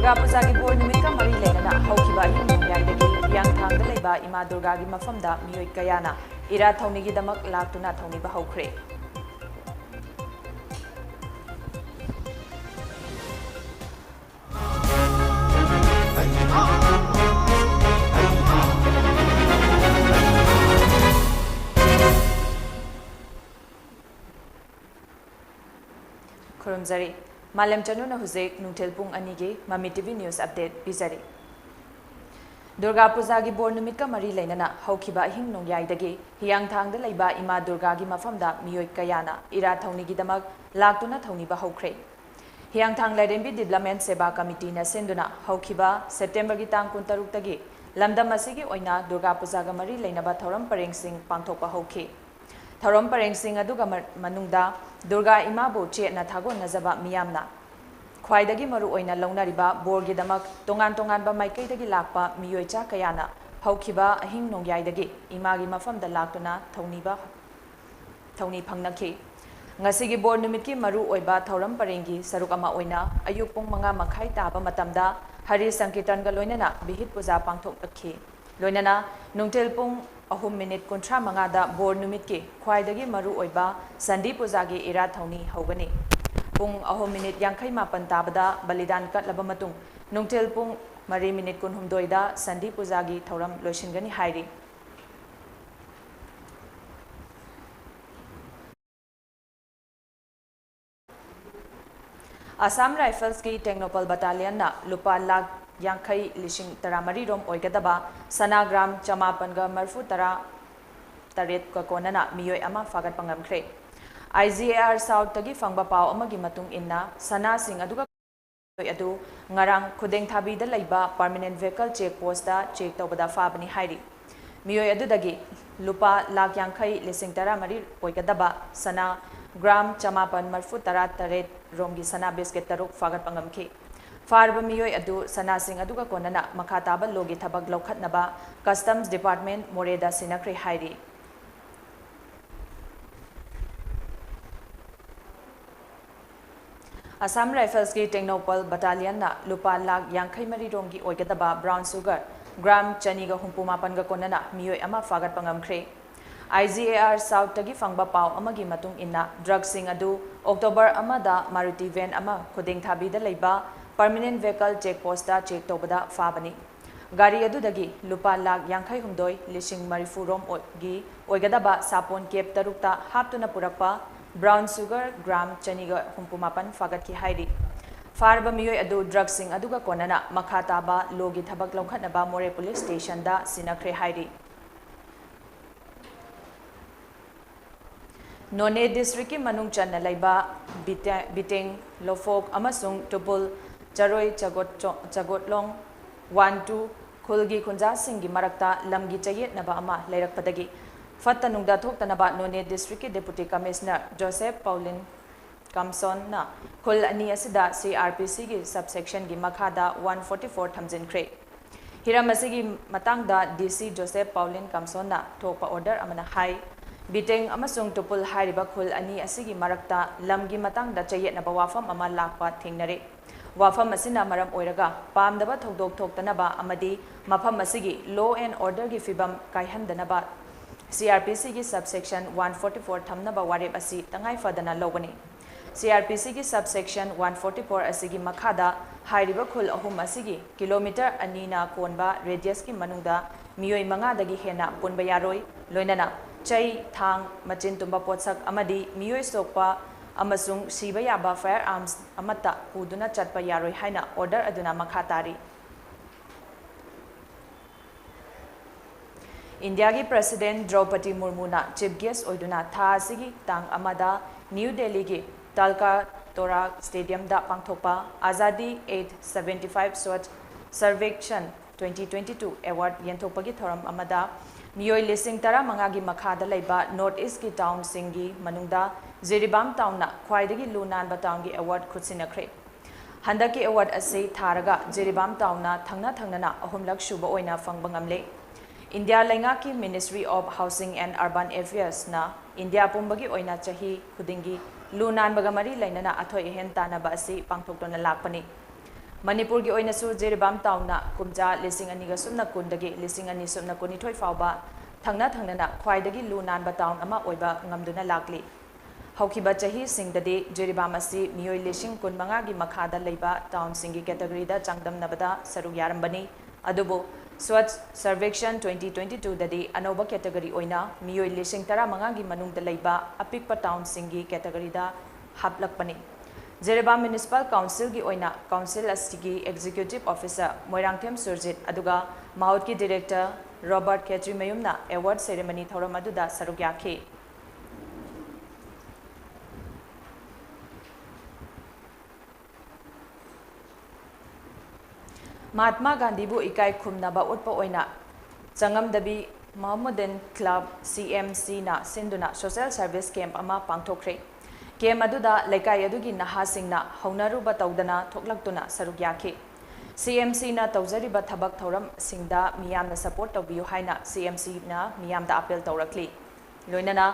दुर्गा पूजा की बोर निमित्त का मरी लेना हौखिबा हिंग नोंयाइदगी हियांथांग दा लैबा इमा दुर्गा की मफमदा मियोय कयाना इरा थौनिगी दमक लाक्तुना थौनिबा हौख्रे खुरुमजरी मालेम चनु ना हुजेक नुंथेल पुंग अनिगे मामी TV news update पिजरी Durga Puja की बोर निमित्त का मरी लेना हौखिबा हिंग नोंयाइदगी हियांथांग दा लैबा इमा दुर्गा की मफमदा मियोय कयाना इरा थौनिगी दमक लाक्तुना थौनिबा हौख्रे हियांथांग लाइरेंबी डेवलपमेंट सेवा कमिटी ना सिंदुना हौखिबा सेप्टेम्बर की तांग 16 तगी लमदम असिगी ओइना दुर्गा पूजा का मरी लेनबा थौरम परेंगसिंग पांगथोकपा हौखि थौरम परेंगसिंग अदुगा मनुंगदा दुर्गा इमाबु चेतना थागोनजबा मियामना ख्वाइदगी मरु ओइना लौनरिबा बोर्गिदमक तोंगान तोंगानबा माइकैदगी Lakpa मियोयचा कयाना हौखिबा अहिंग नोंयाइदगी Imangi मफमदा लाक्तुना थौनी फंगनखि ngasi board numit ki maru oiba thauram parengi saruk ama oina ayuk pung 5 makhai taba matamda hari sankirtan ga loinana bihit puja pangthok akhi loinana nungtel pung 3 minute 35 da board numit ki khwaidagi maru oiba sandi puja gi ira thauni hogani pung 3 minute 58 tabada balidan katlaba matung nungtel pung 3 minute 19 da sandi puja gi thauram loisingani hairi Assam Rifles की टेक्नोपल battalion ना लुपा लाख यांखई लिशिंग तरामरी रोम ओइगदबा सनाग्राम चमापनगा मरफु तरा तरेत का कोनना मियोय अमा फागत पंगमख्रे IGAR south तगी फंगबा पाव अमगी मतुंग इन्ना सना सिंग अदुगा अदु ngarang khudeng thabi da laiba permanent vehicle check post da check tawbada fabani hairi miyoy adudagi lupa lakh yankhai lising tara mari oigadaba sana gram chamapan marfu tara taret romgi sana biscuit taruk fagat pangamki farba miyoy adu sana sing aduga konana makhataba logi thabak lokhatnaba customs department moreda sinakre hairi Assam Rifles की टेक्नोपल battalion ना लुपा लाख यांखई मरी रोमगी ओइगदबा brown sugar ग्राम चनीगा हुंपुमापनगा कोनना मियोय अमा फागत पंगमख्रे IGAR south तगी फंगबा पाव अमगी मतुंग इन्ना drugs सिंग अदु October अमदा Maruti van अमा खुदेंग थाबीदा लैबा permanent vehicle check post दा check तौबदा फाबनी गाड़ी अदुदगी लुपा लाख यांखई हुमदोय लिशिंग मरिफु रोम ओगी ओइगदबा सापोन cap तरुक्ता हापतुना पुरकपा brown sugar ग्राम चनीगा हुंपुमापन फागत की हाइरी फारबा मियोय अदु ड्रग्स सिंग अदुगा कोनना मखाताबा लोगी थबक लौखतनबा मोरे पुलिस स्टेशन दा सिनखरे हाइरी नोने डिस्ट्रिक्ट की मनुंग चन्ना लैबा बिटेंग लोफोक अमसुंग टुपुल चरोय चगोटलोंग 1-2 खुलगी खुंजा सिंगी मरक्ता लमगी चयेतनबा अमा लैरकपदगी फत्तनुंगदा थोक्तनबा नोने डिस्ट्रिक्ट की डेप्यूटी कमिश्नर जोसेफ पॉलिन कमसन ना खुल अनि असिदा CRPC की सबसेक्शन की मखादा 144 थमजिनख्रे हिरम असिगी मतंगदा DC जोसेफ पॉलिन कमसन ना थोकपा ऑर्डर अमना हाई बिटेंग अमसुंग टुपुल हारिबा खुल अनि असिगी मरक्ता लमगी मतंगदा चयेतनबा वाफम अमा लाकपा थेंगनरे वाफम असिना मरम ओइरगा पामदबा थौदोक थोक्तनबा अमदी मफम असिगी लॉ एंड ऑर्डर की फिबम कायहंदनबा CRPC की सबसेक्शन 144 थमनबा वारेप असि तंगाई फदना लौबनी CRPC की सबसेक्शन 144 असिगी मखादा हारिबा खुल अहुम असिगी किलोमीटर अनीना कोनबा रेडियस की मनुंगदा मियोय मंगादगी हेना पुनबा यारोय लोइनना चै थांग मचिन तुम्बा पोत्सक अमदी मियोय सोकपा अमसुंग सिबा याबा फायर आर्म्स अमता पुदुना चटपा यारोय हाइना ऑर्डर अदुना मखातारी इंडिया की प्रेसिडेंट द्रौपदी मुर्मू ना चीफ गेस्ट ओइदुना था सिगी तांग अमदा न्यू दिल्ली की तालका तोरा स्टेडियम दा पांगथोकपा आजादी 875 स्वच्छ सर्वेक्षण 2022 अवार्ड यंथोकपगी थोरम अमदा मियोय लिसिंग तरा मंगागी मखादा लैबा नॉर्थ ईस्ट की टाउन सिंगी मनुंगदा जिरिबाम टाउन ना ख्वाइदगी लुनानबा टाउन की अवार्ड खुदसिनख्रे हंदकी अवार्ड असे थारगा जिरिबाम टाउन ना थंगना अहुमलक सुबा ओइना फंगबा ngamle इंडिया लैंगा की ministry of housing and urban affairs ना इंडिया पुंबगी ओइना चाही खुदिंगी लुनानबगा मरी लैनना अथोय हेन तानाबा असि पांगथोक्तोना लाकपनी Manipur gi oina su Jiribam tauna kumja lising aniga sumna kundagi lising ani sumna kunithoi fauba thangna na khwaidagi lu nanba taun ama oiba ngamduna lakli haukiba chahi singdadi Jiribam asi miyoi lising kun manga gi makhada leiba town singi category da changdam nabada saru yarambani adubo Swatch Survection 2022 dadi anoba category oina miyoi lising tara manga gi manungda leiba apikpa town singi category da haplakpani Jiribam Municipal Council gi oina Council asigi Executive Officer Moirangthem Surjit aduga Maut ki Director Robert Khetri Mayumna award ceremony thoram aduda saruk yakhi Mahatma Gandhi bu ikai khumnaba utpa oina changamdabi Mohammedan Club CMC na sinduna social service camp ama pangthokre Kem aduda laikai adugi nahasingna haunaruba tawdana thoklaktuna saruk yakhi CMC na tawjariba thabak thoram singda miyamna support tawbiyu haina CMC na miyamda appeal tawrakli loinana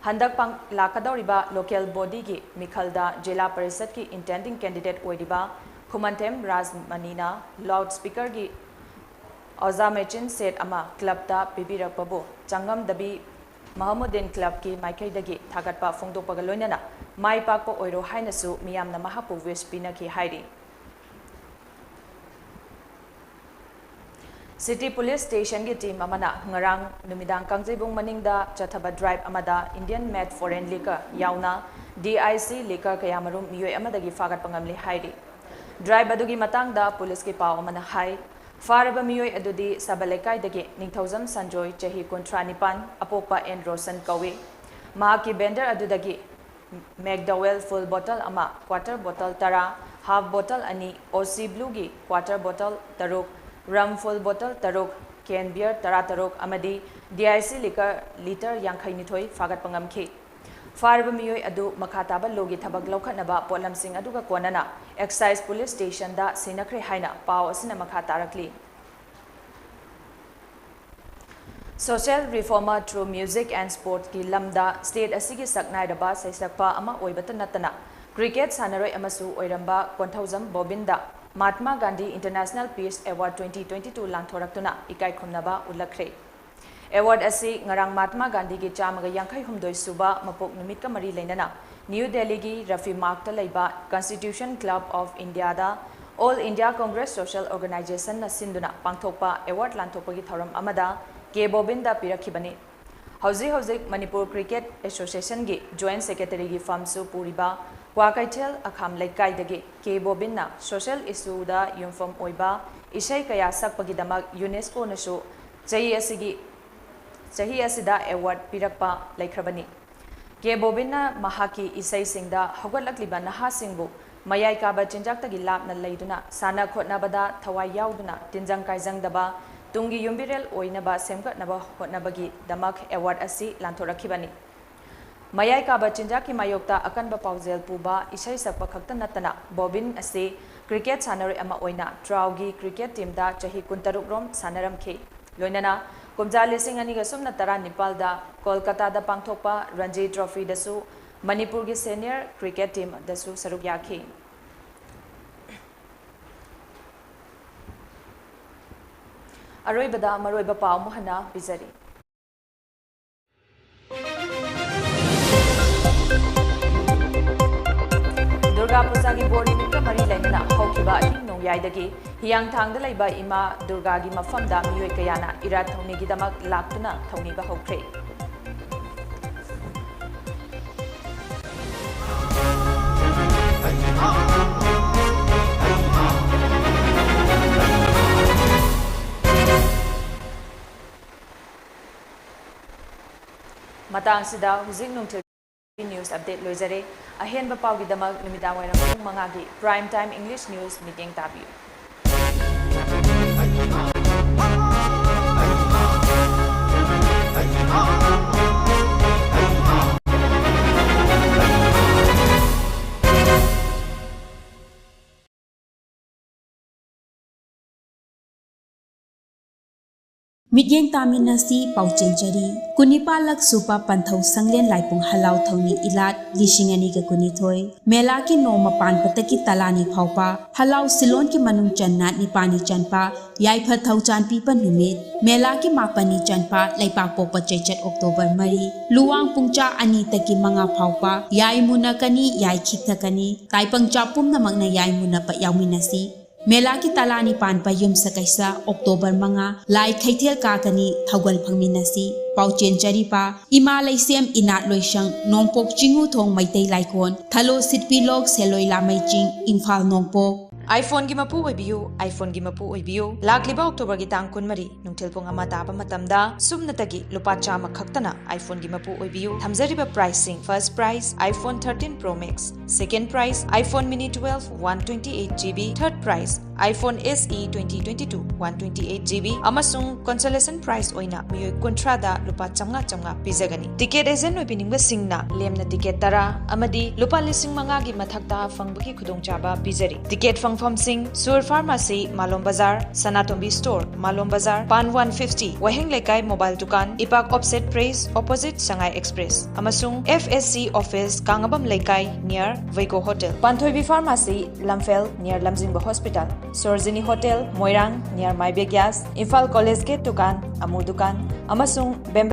handak pang lakadoriba local body gi mikhalda jila parisad ki intending candidate oidiba Khumantem Rajmanina loudspeaker gi Ozamechin set ama club ta bibirakpabu changam dabi Mohammedan Club ki Maikai Thagatpa Fongdokpaga loinana Mai Pakpa Oiro Hainasu Miyamna Mahapu wish pinaki hairi City Police Station gi team amana ngarang numidang kangjibung maningda chathaba drive amada Indian made foreign liquor yauna DIC liquor kayamarum miyoi amadagi fagat pangamli hairi drive adugi matangda police ki paw amana hai Faraba miyoi adudi sabalekai dagi Ningthauzam Sanjoy chahi kontranipan apokpa en Rosan kawi mahaki bender adudagi McDowell full bottle ama quarter bottle tara half bottle ani OC Blue gi quarter bottle taruk rum full bottle taruk can beer tara taruk amadi DIC liquor liter yankhai nithoi fagat pangamki Faraba miyoi adu makhataba logi thabak laukhatnaba polamsing aduga konana excise police station da sinakre haina paw asina makhatarakli Social reformer through music and sport ki lamda state asigi saknai daba saisakpa ama oibata natana cricket sanaroi amasu oiramba Konthauzam Bobinda Mahatma Gandhi International Peace Award 2022 langthoraktuna ikai khumnaba ulakre Award asi ngarang Mahatma Gandhi gi chamaga yankhai humdoi suba mapok numit ka mari leinana New Delhi gi Rafi Mark ta leiba Constitution Club of India da All India Congress Social Organization na sinduna pangthokpa award lanthokpa gi thoram amada K Bobinda pirakhibani Hauzi Manipur Cricket Association gi Joint Secretary gi famsu puriba Kwakaitel akham laikai dagi K Bobinna social issue da yumfam oiba isai kaya sakpagi damak UNESCO nasu chahi asida award pirakpa laikhrabani K Bobinna mahaki isai singda hogalakliba naha singbu mayai kaba chinjak tagi lapna leiduna sana khotnabada thawai yauduna tinjang kaijang daba tungi yumbirel oinaba semgatnaba hotnabagi damak award asi lanthorakhibani Mayai kaba chinjaki mayokta akanba pauzel puba isai sakpa khakta natana Bobin asi cricket sanari ama oina Traugi cricket team da chahi kuntaruk rom sanaram khe loinana kumja lising ani ga sumna tara Nepal da Kolkata da pangthokpa Ranji Trophy da su Manipur gi senior cricket team da su saruk yakhe Aroibada maroiba paw mohana bizari Durga Puja gi bori mikka mari lainana haukiba ahing nongyai hiyang thangda laiba ima Durga gi mafamda miyoi kayana ira thongni gi damak laktuna thongni ba hokre Matang sida hujik nungthil news update loizare ahenba pawgi damak numidang wairam pung mangagi prime time English news meeting tabiu Midyeng taminasi pauchenjari kunipalak supa panthau sanglen laipung halau thoni ilat lishingani ga kunithoi mela ki noma pan pataki talani phaupa halau silon ki manung channa ni pani chanpa yaipha thau chanpi pan numit mela ki mapani chanpa laipak pokpa chechat October mari luwang pungcha ani taki manga phaupa yaimuna kani yai khitha kani taipang chapum namakna yaimuna pa yauminasi Mela ki talani pan pa yum sa kaisa October mga lai khaithel ka kani thaugal phangminasi pauchen chari pa imalai sem inat loisang nongpok chingu thong maitai laikon thalo sitpi lok seloi lamai ching Imphal nongpok iPhone gi mapu oibiu iPhone gi mapu oibiu lakliba October gi tang kun mari nungthil pung ama taba matamda sumnatagi lupa chama khaktana iPhone gi mapu oibiu thamjariba pricing first price iPhone 13 Pro Max second price iPhone mini 12 128GB third price iPhone SE 2022 128GB amasung consolation price oina miyoi kontrada lupa chamnga pizagani ticket agent oipiningba singna lemna ticket tara amadi lupa lising manga gi mathakta fangbagi khudongchaba pizari ticket Fangfam Singh, Sur Pharmacy, Malom Bazar, Sanatombi Store, Malom Bazar, Pan 150, Waheng Lekai Mobile Dukan, Ipak Offset Praise, opposite Shanghai Express, Amasung FSC Office, Kangabam Lekai, near Vaiko Hotel, Panthoibi Pharmacy, Lamphel, near Lamjingba Hospital, Sorzini Hotel, Moirang, near Maibeg Gas, Imphal College Gate Dukan, Amu Dukan, Amasung